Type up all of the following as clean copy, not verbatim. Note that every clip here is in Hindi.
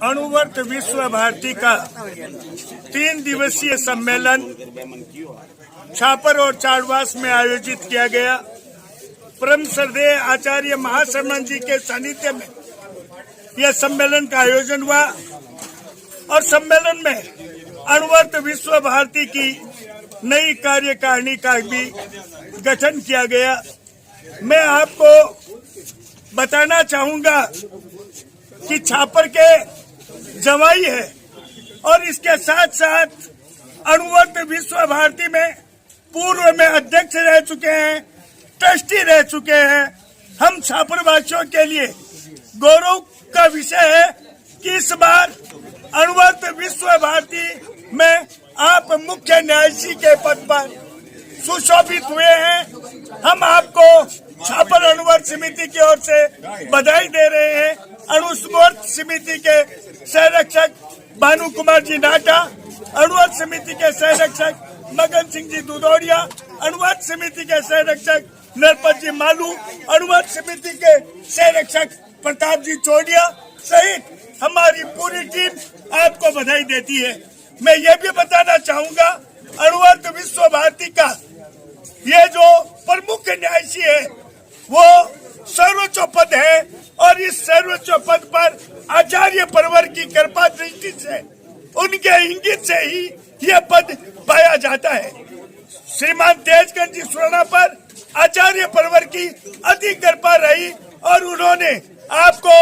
अणुवर्त विश्व भारती का 3 दिवसीय सम्मेलन छापर और चाड़वास में आयोजित किया गया। परम श्रद्धेय आचार्य महाशरमण जी के सानिध्य में यह सम्मेलन का आयोजन हुआ और सम्मेलन में अणुवर्त विश्व भारती की नई कार्यकारिणी का भी गठन किया गया। मैं आपको बताना चाहूंगा कि छापर के जवाई है और इसके साथ साथ अणुवर्त विश्व भारती में पूर्व में अध्यक्ष रह चुके हैं, ट्रस्टी रह चुके हैं। हम छापरवासियों के लिए गौरव का विषय है कि इस बार अणुवर्त विश्व भारती में आप मुख्य न्यायाधीश के पद पर सुशोभित हुए हैं। हम आपको छापर अणुवर्त समिति की ओर से बधाई दे रहे हैं। अणुवर्त समिति के संरक्षक भानु कुमार जी नाटा, अणुवर्त समिति के संरक्षक मगन सिंह जी दुदौड़िया, अणुवर्त समिति के संरक्षक नरपत जी मालू, अणुवर्त समिति के संरक्षक प्रताप जी चौड़िया सहित हमारी पूरी टीम आपको बधाई देती है। मैं ये भी बताना चाहूंगा, अणुवर्त विश्व भारती का ये जो प्रमुख न्यायाधीश है वो सर्वोच्च पद है और इस सर्वोच्च पद पर आचार्य परवर की कृपा दृष्टि से, उनके इंगित से ही यह पद पाया जाता है। श्रीमान तेजकांत जी सुराणा पर आचार्य परवर की अति कृपा रही और उन्होंने आपको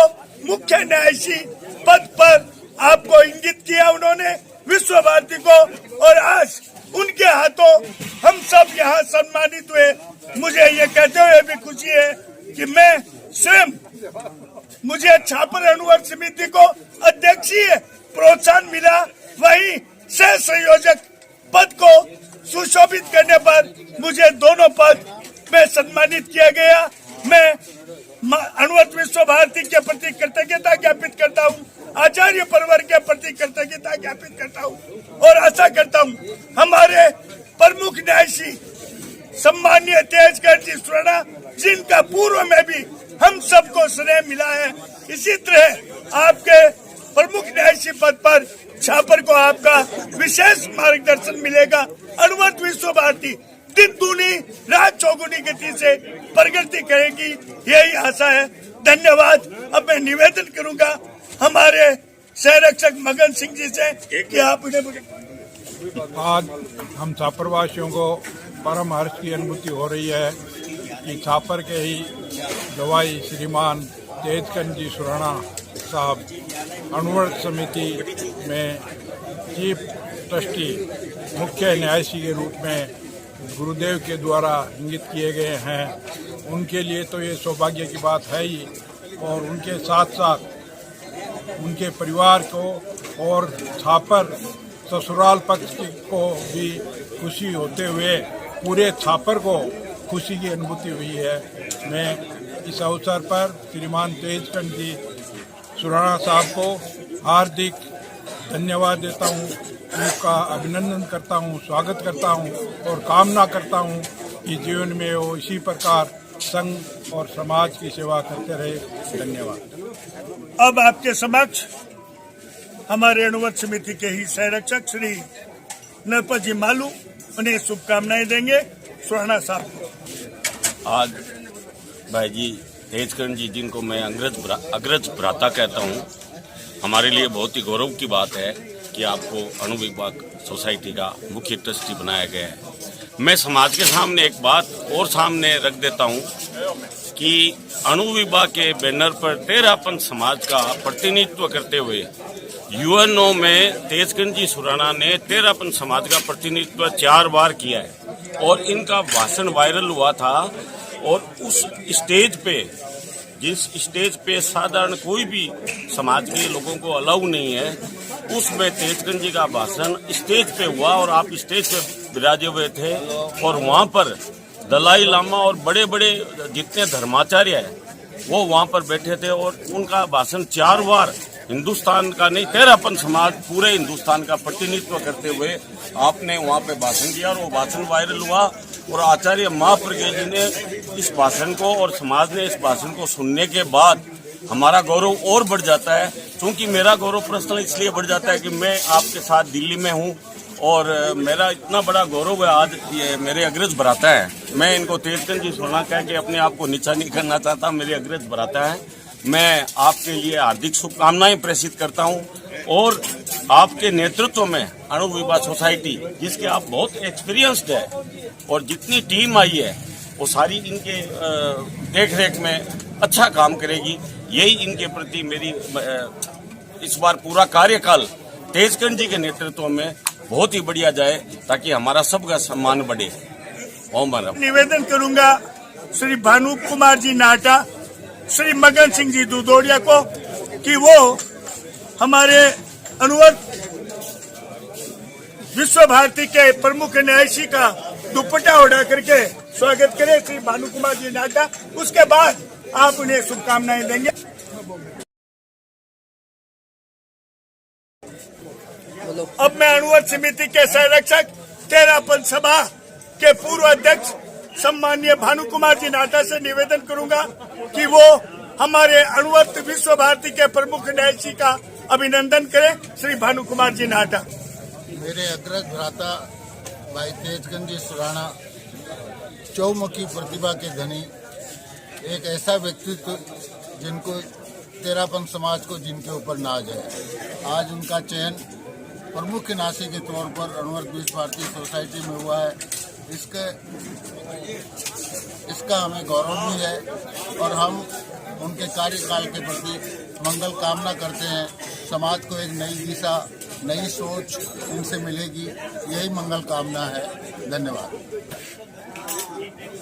मुख्य न्यायाधीश पद पर आपको इंगित किया उन्होंने विश्व भारती को, और आज उनके हाथों हम सब यहाँ सम्मानित हुए। मुझे ये कहते हुए भी खुशी है कि मैं स्वयं, मुझे छापर अणुवर्त समिति को अध्यक्षीय प्रोत्साहन मिला, वही सह संयोजक पद को सुशोभित करने पर मुझे दोनों पद में सम्मानित किया गया। मैं अणुवर्त विश्व भारती के प्रति कृतज्ञता ज्ञापित करता हूँ, आचार्य परवर के प्रति कृतज्ञता ज्ञापित करता हूँ और आशा करता हूँ हमारे प्रमुख न्यायाधीश सम्माननीय तेजकांत जी सुराणा, जिनका पूर्व में भी हम सबको श्रेय मिला है, इसी तरह आपके प्रमुख न्यायाधीश पद पर छापर को आपका विशेष मार्गदर्शन मिलेगा। अणुवर्त विश्व भारती दिन दूनी रात चौगुनी गति से प्रगति करेगी, यही आशा है। धन्यवाद। अब मैं निवेदन करूंगा हमारे संरक्षक मगन सिंह जी से कि आप उन्हें। आज हम छापरवासियों को परम हर्ष की अनुभूति हो रही है कि छापर के ही गवाही श्रीमान तेजकांत जी सुराणा साहब अणुवर्त समिति में चीफ ट्रस्टी मुख्य न्यायाधीश के रूप में गुरुदेव के द्वारा इंगित किए गए हैं। उनके लिए तो ये सौभाग्य की बात है ही, और उनके साथ साथ उनके परिवार को और छापर ससुराल पक्ष को भी खुशी होते हुए पूरे छापर को खुशी की अनुभूति हुई है। मैं इस अवसर पर श्रीमान तेजकांत जी सुराणा साहब को हार्दिक धन्यवाद देता हूँ, उनका अभिनंदन करता हूँ, स्वागत करता हूँ और कामना करता हूँ कि जीवन में वो इसी प्रकार संघ और समाज की सेवा करते रहे। धन्यवाद। अब आपके समक्ष हमारे अणुवर्त समिति के ही संरक्षक श्री नरपत जी मालू उन्हें शुभकामनाएं देंगे। सुराणा साहब को आज भाई जी तेजकांत जी, जिनको मैं अग्रज भ्राता कहता हूँ, हमारे लिए बहुत ही गौरव की बात है कि आपको अणु विभाग सोसाइटी का मुख्य ट्रस्टी बनाया गया है। मैं समाज के सामने एक बात और सामने रख देता हूँ कि अणु विभाग के बैनर पर 13 समाज का प्रतिनिधित्व करते हुए यूएनओ में तेजकांत जी सुराणा ने 13 समाज का प्रतिनिधित्व 4 बार किया है और इनका भाषण वायरल हुआ था। और उस स्टेज पे, जिस स्टेज पे साधारण कोई भी समाज के लोगों को अलाउ नहीं है, उसमें तेजकांत जी का भाषण स्टेज पे हुआ और आप स्टेज पे विराजे हुए थे और वहाँ पर दलाई लामा और बड़े बड़े जितने धर्माचार्य हैं वो वहाँ पर बैठे थे और उनका भाषण 4 बार हिंदुस्तान का नहीं 13 समाज पूरे हिंदुस्तान का प्रतिनिधित्व करते हुए आपने वहाँ पे भाषण दिया और वो भाषण वायरल हुआ। और आचार्य महाप्रज्ञ जी ने इस भाषण को और समाज ने इस भाषण को सुनने के बाद हमारा गौरव और बढ़ जाता है। क्योंकि मेरा गौरव पर्सनल इसलिए बढ़ जाता है कि मैं आपके साथ दिल्ली में हूँ और मेरा इतना बड़ा गौरव है। आज ये मेरे अग्रज भ्राता है, मैं इनको तेजकंद जी सुराणा कह के अपने आप को नीचा नहीं करना चाहता, मेरे अग्रज भ्राता है। मैं आपके लिए हार्दिक शुभकामनाएं प्रेषित करता हूं और आपके नेतृत्व में अणु विवाद सोसाइटी, जिसके आप बहुत एक्सपीरियंस्ड है और जितनी टीम आई है वो सारी इनके देखरेख में अच्छा काम करेगी। यही इनके प्रति मेरी इस बार पूरा कार्यकाल तेजकंद जी के नेतृत्व में बहुत ही बढ़िया जाए, ताकि हमारा सबका सम्मान बढ़े। ओम नमः। निवेदन करूंगा श्री भानु कुमार जी नाटा, श्री मगन सिंह जी दुदोड़िया को कि वो हमारे अनुवर्त विश्व भारती के प्रमुख न्यायाधीश का दुपट्टा उड़ा करके स्वागत करें श्री भानु कुमार जी नाटा। उसके बाद आप उन्हें शुभकामनाएं देंगे। अब मैं अनुवर्त समिति के संरक्षक तेरापन सभा के पूर्व अध्यक्ष सम्मानीय भानु कुमार जी नाटा से निवेदन करूंगा कि वो हमारे अनुवर्त विश्व भारती के प्रमुख न्यायाधीश का अभिनंदन करें। श्री भानु कुमार जी नाटा। मेरे अग्रज भ्राता भाई तेजकंद जी सुराणा चौमुखी प्रतिभा के धनी, एक ऐसा व्यक्तित्व जिनको तेरापन समाज को जिनके ऊपर नाज है। आज उनका चयन प्रमुख न्यासी के तौर पर अनुवर्त विश्व भारती सोसाइटी में हुआ है। इसका हमें गौरव भी है और हम उनके कार्यकाल के प्रति मंगल कामना करते हैं। समाज को एक नई दिशा, नई सोच इनसे मिलेगी, यही मंगल कामना है। धन्यवाद।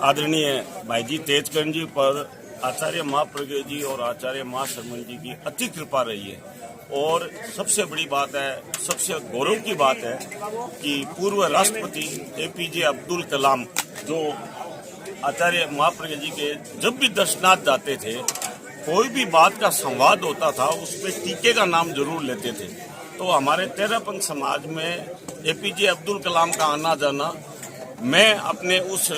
आदरणीय भाई जी तेजकंद जी पर आचार्य महाप्रज्ञ जी और आचार्य महाशर्मन जी की अति कृपा रही है और सबसे बड़ी बात है, सबसे गौरव की बात है कि पूर्व राष्ट्रपति एपीजे अब्दुल कलाम जो आचार्य महाप्रज्ञ जी के जब भी दर्शनार्थ जाते थे, कोई भी बात का संवाद होता था उसमें टीके का नाम जरूर लेते थे। तो हमारे तेरापन समाज में एपीजे अब्दुल कलाम का आना जाना मैं अपने उस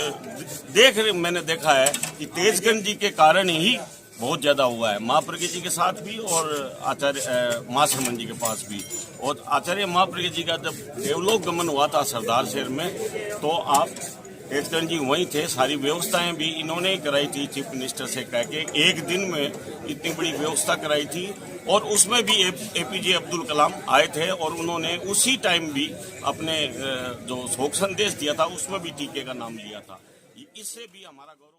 मैंने देखा है कि तेजकंद जी के कारण ही बहुत ज्यादा हुआ है। महाप्रज्ञ जी के साथ भी और आचार्य महाशर्मन जी के पास भी। और आचार्य महाप्रज्ञ जी का जब देवलोक गमन हुआ था सरदार शहर में, तो आप तेजकंद जी वहीं थे। सारी व्यवस्थाएं भी इन्होंने ही कराई थी, चीफ मिनिस्टर से कह के एक दिन में इतनी बड़ी व्यवस्था कराई थी। और उसमें भी एपीजे अब्दुल कलाम आए थे और उन्होंने उसी टाइम भी अपने जो शोक संदेश दिया था उसमें भी टीके का नाम लिया था। इससे भी हमारा गौरव